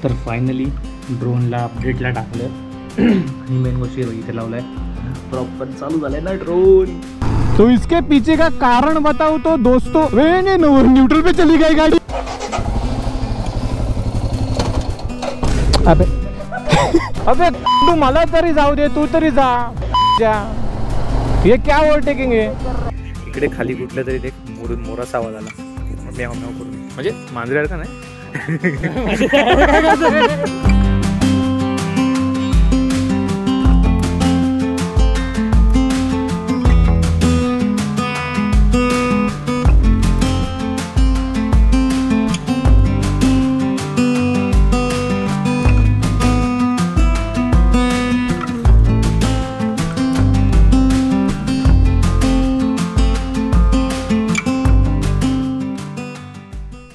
तर फायनली ड्रोनला अपडेटला टाकलं आणि मेन गोष्ट इथे लावलाय प्रॉपर चालू झालाय ना ड्रोन। तो इसके पीछे का कारण बताओ तो दोस्तों। न्यूट्रल पे चली गई गाड़ी। अबे अबे तू मला तरी जाऊ दे, तू तरी जा। ये क्या ओव्हरटेकिंग आहे? इकडे खाली कुठल्या तरी ते मोराचा आवाज आला, म्याव म्याव करून, म्हणजे मांजर का नाही।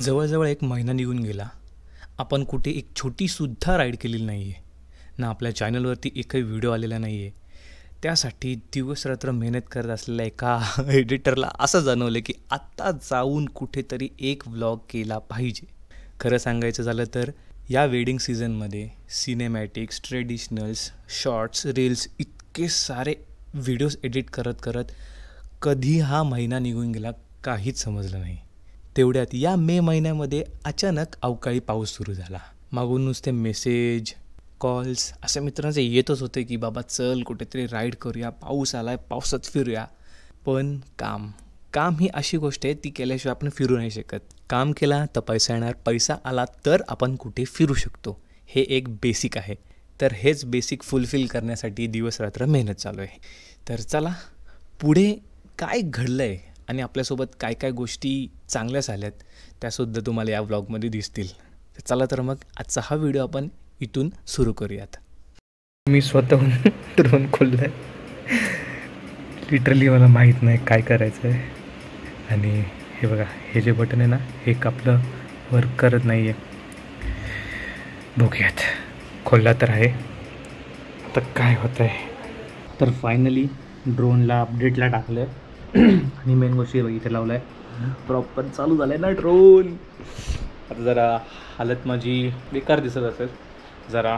जवळजवळ एक महिना निघून गेला, आपण कुठे एक छोटीसुद्धा राईड केलेली नाही आहे ना, आपल्या चॅनलवरती एकही व्हिडिओ आलेला नाही आहे। त्यासाठी दिवसरात्र मेहनत करत असलेल्या एका एडिटरला असं जाणवलं की आत्ता जाऊन कुठेतरी एक व्लॉग केला पाहिजे। खरं सांगायचं झालं तर या वेडिंग सीझनमध्ये सिनेमॅटिक्स, ट्रेडिशनल्स, शॉर्ट्स, रील्स इतके सारे व्हिडिओज एडिट करत करत कधी हा महिना निघून गेला काहीच समजलं नाही। तेवढ्यात या मे महिन्यामध्ये अचानक अवकाळी पाऊस सुरू झाला। मागून नुसते मेसेज, कॉल्स असे मित्रांचे येतच होते की बाबा चल कुठेतरी राईड करूया, पाऊस आलाय, पावसात फिरूया। पण काम ही अशी गोष्ट आहे ती केल्याशिवाय आपण फिरू नाही शकत। काम केला तर पैसा येणार, पैसा आला तर आपण कुठे फिरू शकतो, हे एक बेसिक आहे। तर हेच बेसिक फुलफिल करण्यासाठी दिवसरात्र मेहनत चालू आहे। तर चला पुढे काय घडलं आहे आणि आपल्यासोबत काय काय गोष्टी चांगल्या झाल्यात त्यासुद्धा तुम्हाला या व्लॉगमध्ये दिसतील। तर चला तर मग आजचा हा व्हिडिओ आपण इथून सुरू करूयात। मी स्वतःहून ड्रोन खोललाय, लिटरली मला माहीत नाही काय करायचं आहे। आणि हे बघा, हे जे बटन आहे ना, हे आपलं वर्क करत नाही आहे। बघूयात, खोलला तर आहे, आता काय होतं आहे। तर फायनली ड्रोनला अपडेटला टाकलं आणि मेन गोष्ट इथे लावलाय प्रॉपर चालू झालाय ना ड्रोन। आता जरा हालत माझी बेकार दिसत असेल, जरा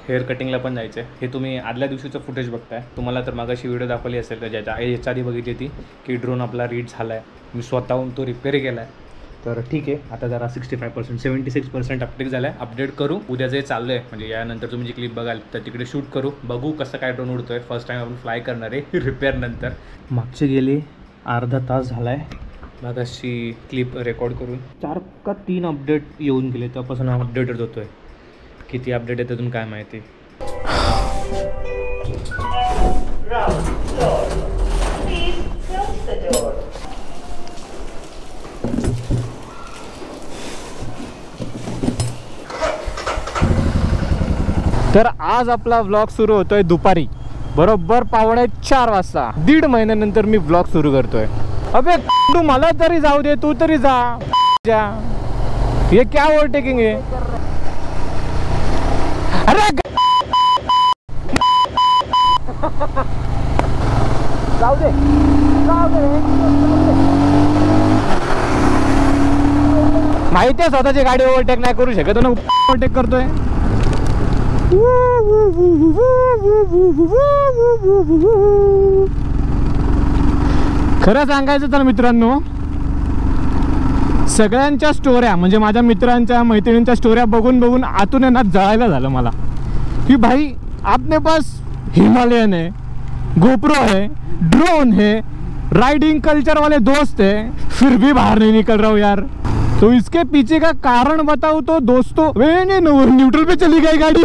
हेअर कटिंगला पण जायचं आहे। हे तुम्ही आदल्या दिवशीचं फुटेज बघताय, तुम्हाला तर मागाशी व्हिडिओ दाखवली असेल तर याच्या आधी बघितली ती की ड्रोन आपला रीड झाला आहे, मी स्वतःहून तो रिपेअर केला आहे। तर ठीक आहे, आता जरा 65% 76% अपडेट झाला आहे। अपडेट करू, उद्या जे चाललं आहे म्हणजे यानंतर तुम्ही जी क्लिप बघाल तर तिकडे शूट करू, बघू कसं काय ड्रोन उडतो आहे। फर्स्ट टाईम आपण फ्लाय करणार आहे रिपेअर नंतर। मागचे गेले अर्धा तास झाला आहे मागाशी क्लिप रेकॉर्ड करून, 4 का 3 अपडेट येऊन गेले, तेव्हापासून अपडेटेड होतो आहे। किती अपडेट आहे त्यातून काय माहिती। तर आज आपला व्लॉग सुरू होतोय दुपारी बरोबर 4:15 वाजता। 1.5 महिन्यानंतर मी व्लॉग सुरू करतोय। अबे तू मला तरी जाऊ दे, तू तरी जा। ये क्या ओव्हरटेकिंग आहे? अरे जाऊ दे, माहिती आहे स्वतःची गाडी ओव्हरटेक नाही करू शकत ना, ओव्हरटेक करतोय। खरं सांगायचं तर मित्रांनो, सगळ्यांच्या स्टोऱ्या म्हणजे माझ्या मित्रांच्या मैत्रिणींच्या स्टोऱ्या बघून बघून आतून आहे ना जळायला झालं मला की भाई आपने पास हिमालयन है, गोप्रो है, ड्रोन है, राइडिंग कल्चर वाले दोस्त है, फिर भी बाहर नहीं निकल रहा हूँ यार। तो इसके पीछे का कारण बताऊँ तो दोस्तों, न्यूट्रल पे चली गई गाड़ी।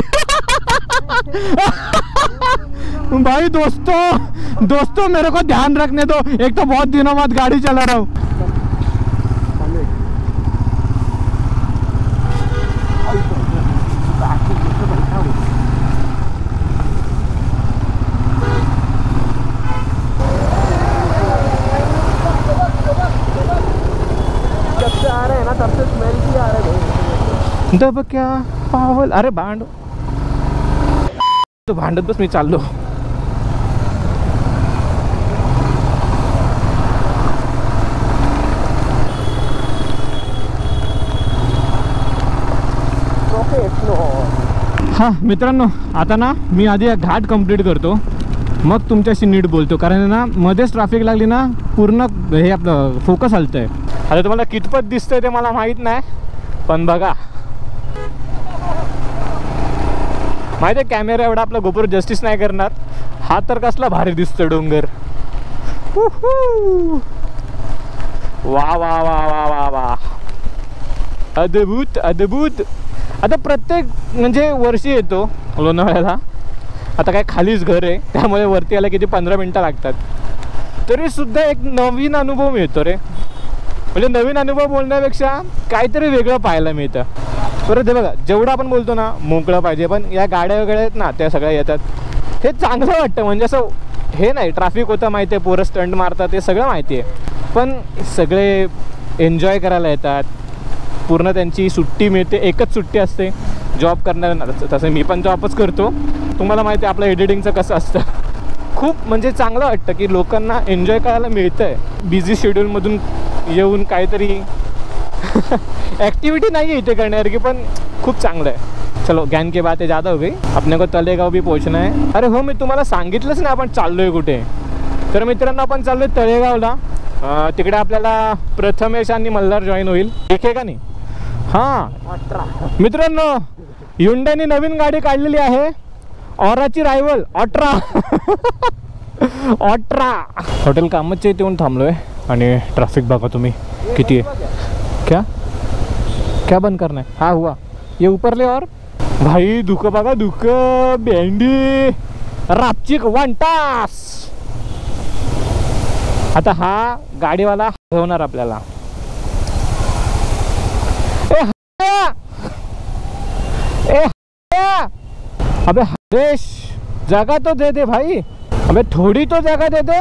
भाई दोस्तों मेरे को ध्यान रखने दो, एक तो बहुत दिनों बाद गाड़ी चला रहा हूँ। जब से आ रहे हैं ना तब से स्मेल भी आ रहे हैं। दब क्या पावल, अरे भांड तो भांडत बस, मी चाललो। हां मित्रांनो, आता ना मी आधी हा घाट कंप्लीट करतो, मग तुमच्याशी नीट बोलतो, कारण ना मध्येच ट्रॅफिक लागली ना पूर्ण हे आपलं फोकस हलतंय. आता तुम्हाला कितपत दिसतंय ते मला माहीत नाही, पण बघा माहिती आहे कॅमेरा एवढा आपला गोप्रो जस्टिस नाही करणार. हा तर कसला भारी दिसतो डोंगर. वा वा वा वा वा वा, अद्भुत अद्भुत. आता प्रत्येक म्हणजे वर्षी येतो लोणावळ्याला. आता काय खालीच घर आहे त्यामुळे वरती यायला किती 15 मिनटं लागतात, तरी सुद्धा एक नवीन अनुभव मिळतो रे. म्हणजे नवीन अनुभव बोलण्यापेक्षा काहीतरी वेगळं पाहायला मिळतं. परत हे बघा, जेवढं आपण बोलतो ना मोकळं पाहिजे, पण या गाड्या वगैरे आहेत ना त्या सगळ्या येतात, हे चांगलं वाटतं. म्हणजे असं हे नाही ट्रॅफिक होतं माहिती आहे, पोरं स्टंट मारतात ते सगळं माहिती आहे, पण सगळे एन्जॉय करायला येतात. पूर्ण त्यांची सुट्टी मिळते, एकच सुट्टी असते जॉब करणाऱ्यांना. तसं मी पण जॉबच करतो, तुम्हाला माहिती आहे आपलं एडिटिंगचं कसं असतं. खूप म्हणजे चांगलं वाटतं की लोकांना एन्जॉय करायला मिळतं आहे. बिझी शेड्यूलमधून येऊन काहीतरी ॲक्टिव्हिटी नाही आहे इथे करण्यासारखी, पण खूप चांगलं आहे. चलो ज्ञान की बात है ज़्यादा हो गई, अपने को तळेगाव भी पोहोचना है. अरे हो, मी तुम्हाला सांगितलंच नाही आपण चाललो आहे कुठे. तर मित्रांनो आपण चाललो आहे तळेगावला. तिकडे आपल्याला प्रथमेश आणि मल्हार जॉईन होईल, ठीक आहे का नाही. हां मित्रांनो, Hyundaiने नवीन गाडी काढलेली आहे, ऑराची रायवल ऑट्रा. ऑट्रा हॉटेल कामतच्या इथे येऊन थांबलो आहे आणि ट्रॅफिक बघा तुम्ही किती आहे. क्या क्या बंद करना है? हाँ हुआ, ये ऊपर ले. और भाई दुख बघा, दुख भेंडी रापचिक 1 तास. आता हा गाडीवाला हरवणार आपल्याला. अबे हरेश, जगह तो दे दे भाई, अबे थोड़ी तो जगह दे दे.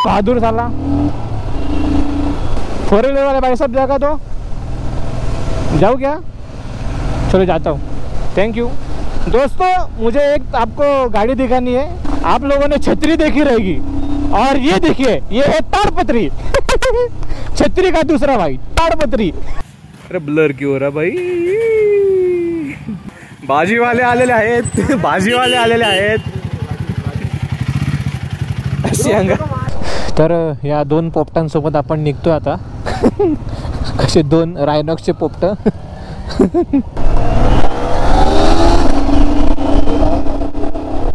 बहादुर साला, 4 व्हीलर वाले भाई सब जगह तो जाओ क्या. चलो जाता हूँ, थैंक यू. दोस्तों मुझे एक आपको गाड़ी दिखानी है. आप लोगों ने छतरी देखी रहेगी, और ये देखिए ये है ताड़पत्री. छतरी का दूसरा भाई ताड़पत्री. अरे ब्लर क्यों हो रहा भाई. भाजीवाले आलेले आहेत, भाजीवाले आलेले आहेत. तर या 2 पोपटांसोबत आपण निघतो आता. कसे 2 रायनॉक्सचे पोपट.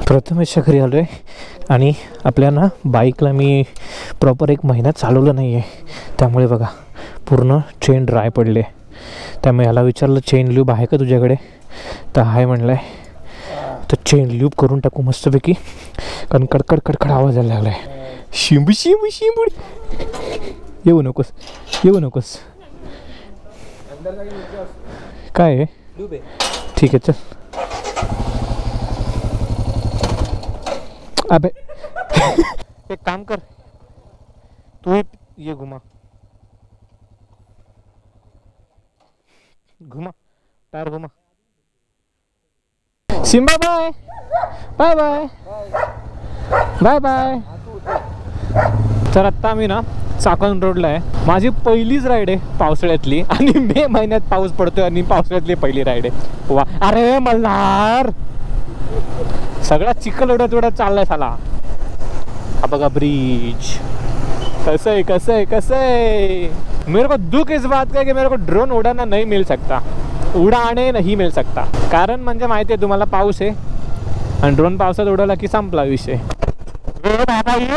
प्रथमेशच्या घरी आलो आहे आणि आपल्या ना बाईकला मी प्रॉपर 1 महिना चालवलं नाही आहे, त्यामुळे बघा पूर्ण चेन ड्राय पडले. त्यामुळे याला विचारलं चेन ल्यूब आहे का तुझ्याकडे, तर आहे म्हणलं आहे. तर चेन ल्यूब करून टाकू मस्तपैकी, कारण कडकड कडकड आवाज यायला लागला आहे. शिंबू शिंबू शिंबू. येऊ नकोस, येऊ नकोस. काय आहे? ठीक आहे चल. अबे एक काम कर, तू ही ये घुमा घुमा, टायर घुमा. Simba bye bye bye bye bye. तर आत्ता आम्ही ना चाकण रोडला आहे. माझी पहिलीच राईड आहे पावसाळ्यातली, आणि मे महिन्यात पाऊस पडतोय आणि पावसाळ्यातली पहिली राईड आहे. वा अरे मल्हार, सगळा चिखल उडत उडत चाललाय साला. हा बघा ब्रिज कैसे है कैसे है कैसे है. मेरे को दुख इस बात का कि मेरे को ड्रोन उड़ाना नहीं मिल सकता, उड़ाने नहीं मिल सकता. कारण म्हणजे माहिती आहे तुम्हाला पाऊस आहे, आणि ड्रोन पावसात उडवला की संपला विषय. मेरे भाई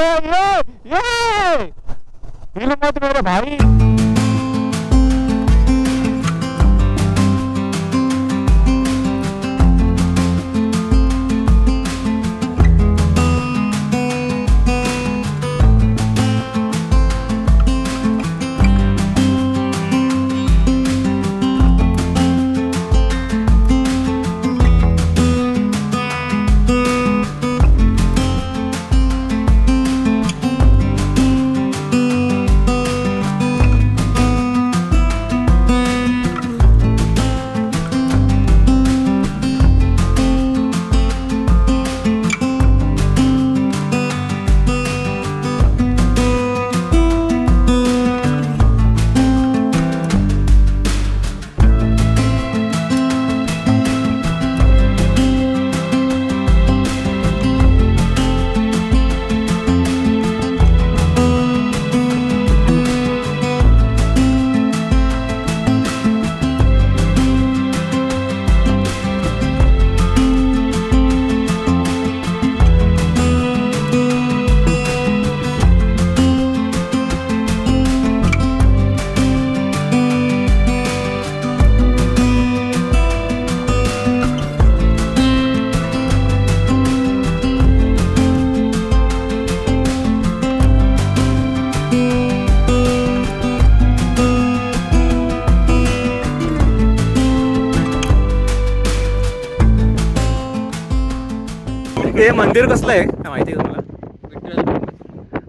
हे मंदिर कसलं आहे काय माहिती आहे तुम्हाला?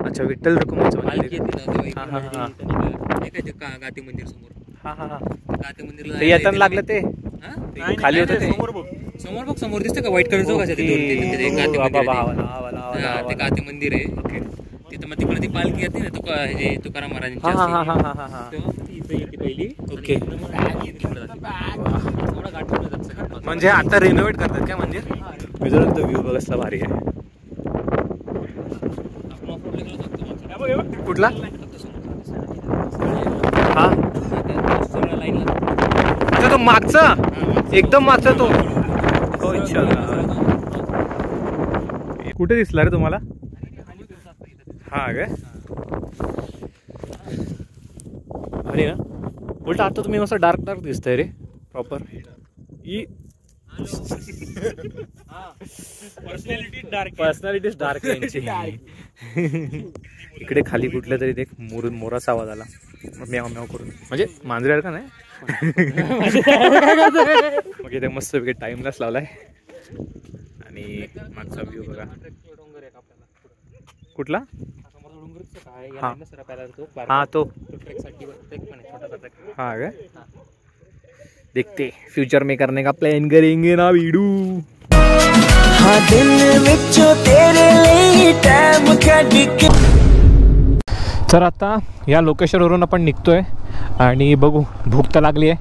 अच्छा, विठ्ठल रखुमाईचं मंदिर. गाते मंदिर समोर. हा हा हा. गाते मंदिरला ते येताना लागलं ते खाली होतं ते. समोर बघ, समोर दिसतं का व्हाईट कलरचं बघा, ते गाते मंदिर आहे. ओके. तिथं मग तिकडे ती पालखी येते ना, तुकाराम महाराजांची पहिली. ओके. थोडा घाट जातं. म्हणजे आता रिनोव्हेट करतात काय मंदिर? विदर्भ व्ह्यू बघ कसला भारी आहे. कुठला? हा अच्छा, तो मागचा एकदम मागचा तो. कुठे दिसला रे तुम्हाला? हा काय अरे ना, उलट आता तुम्ही मस्त डार्क डार्क दिसतंय रे प्रॉपर. पर्सनॅलिटीज डार्क यांची. इकडे खाली कुठल्या तरी एक मोराचा आवाज आला म्याव म्याव करून, म्हणजे मांजरेर का नाही. मग इथे मस्त पैकी टाइमलाच लावलाय आणि मागचा व्ह्यू बघा. कुठला? हा तो. हाँ क्या? देखते फ्यूचर में करने का प्लान करेंगे ना वीडू. हाँ दिन विचो तेरे लिए टाइम काढ. तर आता या लोकेशनवरून आपण निघतोय आणि बघू, भूक तर लागली आहे.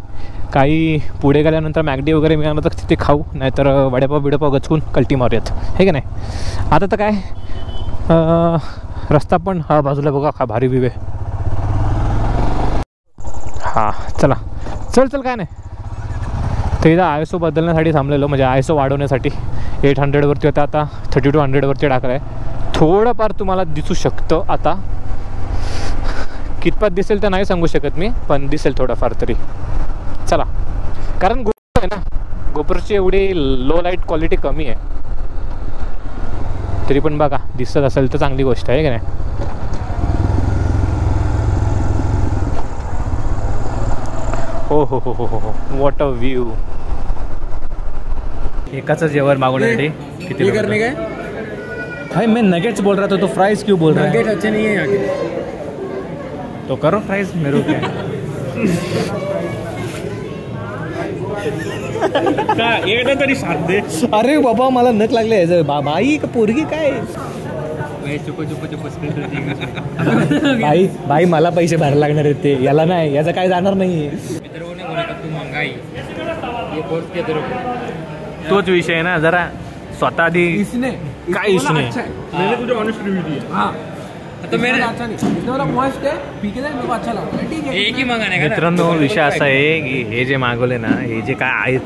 काही पुढे गेल्यानंतर मॅगडी वगैरे मिळालं तर तिथे खाऊ, नाहीतर वडेपाव बिडेपाव गचकून कल्टी मारूयात, हे का नाही. आता तर काय रस्ता पण हा बाजूला बघा का भारी व्ह्यू आहे. हां चला चल काय नाही. तर इथं ISO बदलण्यासाठी थांबलेलो, म्हणजे ISO वाढवण्यासाठी. 800वरती होता, आता 3200वरती टाकलं आहे. थोडंफार तुम्हाला दिसू शकतं, आता कितपत दिसेल तर नाही सांगू शकत मी, पण दिसेल थोडंफार तरी. चला, कारण गोप्रो आहे ना, गोप्रोची एवढी लो लाईट क्वालिटी कमी आहे, तरी पण बघा दिसत असेल तर चांगली गोष्ट आहे का नाही. हो हो हो हो हो हो, व्हॉट अ व्ह्यू. एकाच जेवण मागवण्यासाठी किती करणे काय भाई. मैं नगेट्स बोल रहा था तो फ्राइज क्यों बोल रहा है? नगेट अच्छे नहीं है आगे. तो करो फ्राइज मेरे को काय एकदा तरी साथ दे. अरे बाबा मला नक लागले बाई का पोरगी काय. भाई मला पैसे भरायला लागणार आहेत ते, याला नाही, याचं काय जाणार नाही. तोच विषय आहे ना, जरा स्वतः आधी काय इशू नाही. मित्रांनो विषय असा आहे की हे जे मागवले ना, हे जे काय आहे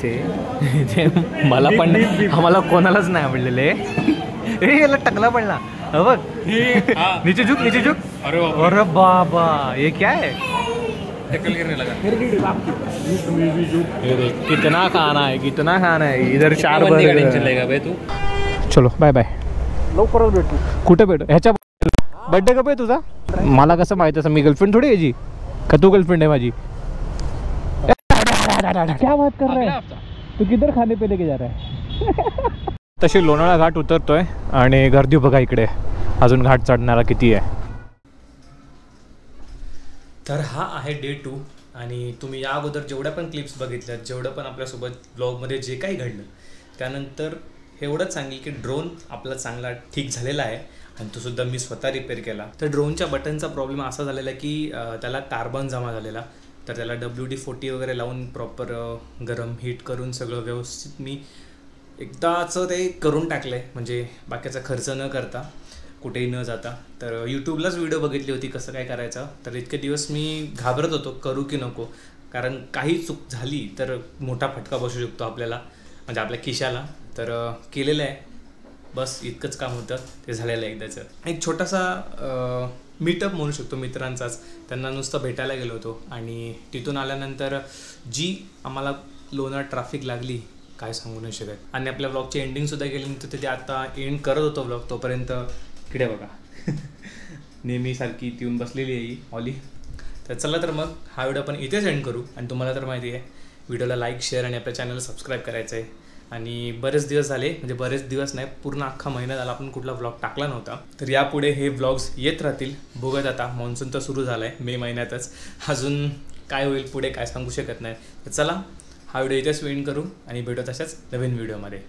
ते मला पण आम्हाला कोणालाच नाही आवडलेले. हे याला टकला पडला बघ. नीचे झुक नीचे झुक. अरे बाबा ये क्या है? कितना खाना है, कितना खाना है. इधर 4 बर्गर. चलो बाय बाय. लवकरच भेटू. कुठे भेटू? ह्याच्या बर्थडे कब आहे तुझा? मला कसं माहिती असं, मी गर्लफ्रेंड थोडी याची का, तू गर्लफ्रेंड आहे माझी? क्या बात कर रहा है तू, किधर खाने पे लेके जा रहा है? तशी लोणावळा घाट उतरतोय आणि गर्दी बघा इकडे, अजून घाट चढणारा किती आहे. तर हा आहे डे 2 आणि तुम्ही या अगोदर जेवढ्या पण क्लिप्स बघितल्यात, जेवढं पण आपल्यासोबत ब्लॉगमध्ये जे काही घडलं, त्यानंतर एवढंच सांगेल की ड्रोन आपला चांगला ठीक झालेला आहे आणि तो सुद्धा मी स्वतः रिपेअर केला. तर ड्रोनच्या बटनचा प्रॉब्लेम असा झालेला की त्याला कार्बन जमा झालेला, तर त्याला WD-40 वगैरे लावून प्रॉपर गरम हीट करून सगळं व्यवस्थित मी एकदाचं ते करून टाकलं आहे, म्हणजे बाकीचा खर्च न करता, कुठेही न जाता. तर यूट्यूबलाच व्हिडिओ बघितली होती कसं काय करायचं, तर इतके दिवस मी घाबरत होतो करू की नको, कारण काही चूक झाली तर मोठा फटका बसू शकतो आपल्याला, म्हणजे आपल्या खिशाला. तर केलेलं आहे, बस इतकंच काम होतं, ते झालेलं आहे एकदाचं. एक छोटासा मीटअप म्हणू शकतो मित्रांचाच, त्यांना नुसतं भेटायला गेलो होतो आणि तिथून आल्यानंतर जी आम्हाला लोणार ट्रॅफिक लागली काय सांगू नाही शकत. आणि आपल्या ब्लॉगची एंडिंगसुद्धा केल्यानंतर ते आता एंड करत होतो ब्लॉग, तोपर्यंत इकडे बघा नेहमीसारखी ती येऊन बसलेली आहे ही ऑली. तर चला तर मग हा व्हिडिओ आपण इथेच एंड करू. आणि तुम्हाला तर माहिती आहे व्हिडिओला लाईक शेअर आणि आपल्या चॅनलला सबस्क्राईब करायचं आहे. आणि बरेच दिवस झाले, म्हणजे बरेच दिवस नाही, पूर्ण अख्खा महिना झाला आपण कुठला व्लॉग टाकला नव्हता. तर यापुढे हे व्लॉग्स येत राहतील. बघत आता मॉन्सून तर सुरू झाला आहे मे महिन्यातच, अजून काय होईल पुढे काय सांगू शकत नाही. तर चला हा व्हिडिओ इथेच एंड करू आणि भेटू तशाच नवीन व्हिडिओमध्ये.